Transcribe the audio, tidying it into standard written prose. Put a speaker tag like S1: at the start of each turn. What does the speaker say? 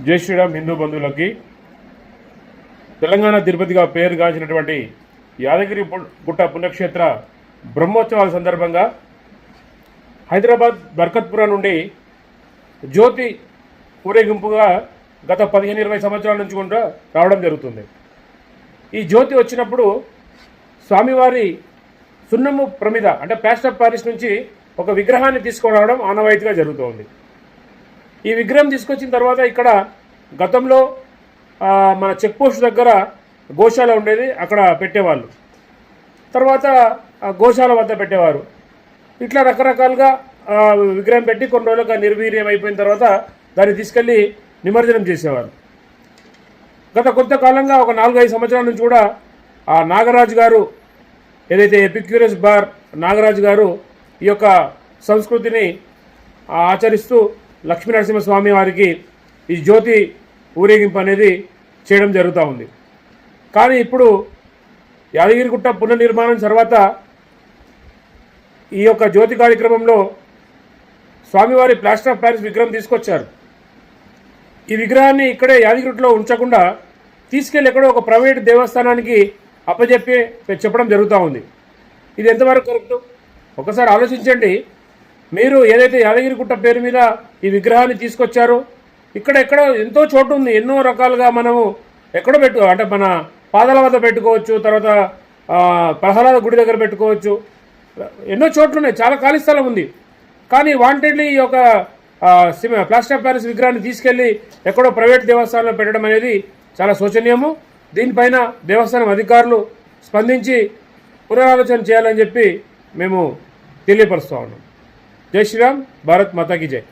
S1: జై శ్రీరామ్ హిందూ బంధువులకి తెలంగాణ తిరుపతిగా పేరుగాంచినటువంటి యాదగిరి గుట్ట పుణ్యక్షేత్ర బ్రహ్మోత్సవాల సందర్భంగా హైదరాబాద్ బర్కత్పుర నుండి జ్యోతి ఊరేగింపుగా గత 15-20 సంవత్సరాల నుంచి కూడా రావడం జరుగుతుంది. ఈ జ్యోతి వచ్చినప్పుడు స్వామివారి సున్నము ప్రమిద అంటే ప్లాస్టర్ ఆఫ్ ప్యారిస్ నుంచి ఒక విగ్రహాన్ని తీసుకురావడం ఆనవాయితీగా జరుగుతోంది. ఈ విగ్రహం తీసుకొచ్చిన తర్వాత ఇక్కడ గతంలో మన చెక్ పోస్ట్ దగ్గర గోశాల ఉండేది, అక్కడ పెట్టేవాళ్ళు. తర్వాత గోశాల వద్ద పెట్టేవారు. ఇట్లా రకరకాలుగా విగ్రహం పెట్టి కొన్ని రోజులుగా నిర్వీర్యం అయిపోయిన తర్వాత దాన్ని తీసుకెళ్ళి నిమజ్జనం చేసేవారు. గత కొంతకాలంగా ఒక 4-5 సంవత్సరాల నుంచి కూడా ఆ నాగరాజు గారు ఏదైతే ఎపిక్యూరస్ బార్ నాగరాజు గారు ఈ యొక్క సంస్కృతిని ఆచరిస్తూ లక్ష్మీనరసింహస్వామి వారికి ఈ జ్యోతి ఊరేగింపు అనేది చేయడం జరుగుతూ ఉంది. కానీ ఇప్పుడు యాదగిరిగుట్ట పునర్నిర్మాణం తర్వాత ఈ యొక్క జ్యోతి కార్యక్రమంలో స్వామివారి ప్లాస్టర్ ఆఫ్ ప్యారిస్ విగ్రహం తీసుకొచ్చారు. ఈ విగ్రహాన్ని ఇక్కడే యాదగిరిగుట్టలో ఉంచకుండా తీసుకెళ్ళి ఎక్కడో ఒక ప్రైవేట్ దేవస్థానానికి చెప్పడం జరుగుతూ ఉంది. ఇది ఎంతవరకు కరెక్టు? ఒకసారి ఆలోచించండి. మీరు ఏదైతే యాదగిరిగుట్ట పేరు మీద ఈ విగ్రహాన్ని తీసుకొచ్చారో ఎక్కడో ఎంతో చోటు ఉంది, ఎన్నో రకాలుగా మనము ఎక్కడో అంటే మన పాదాల వద్ద పెట్టుకోవచ్చు, తర్వాత ప్రహ్లాద గుడి దగ్గర పెట్టుకోవచ్చు, ఎన్నో చోట్లు ఉన్నాయి, చాలా ఖాళీ స్థలం ఉంది. కానీ వాంటెడ్లీ ఈ యొక్క ప్లాస్టర్ ఆఫ్ ప్యారిస్ విగ్రహాన్ని తీసుకెళ్ళి ఎక్కడో ప్రైవేట్ దేవస్థానంలో పెట్టడం అనేది చాలా శోచనీయము. దీనిపైన దేవస్థానం అధికారులు స్పందించి పునరాలోచన చేయాలని చెప్పి మేము తెలియపరుస్తూ ఉన్నాం. జై శ్రీరామ్, భారత్ మాతాకి జై.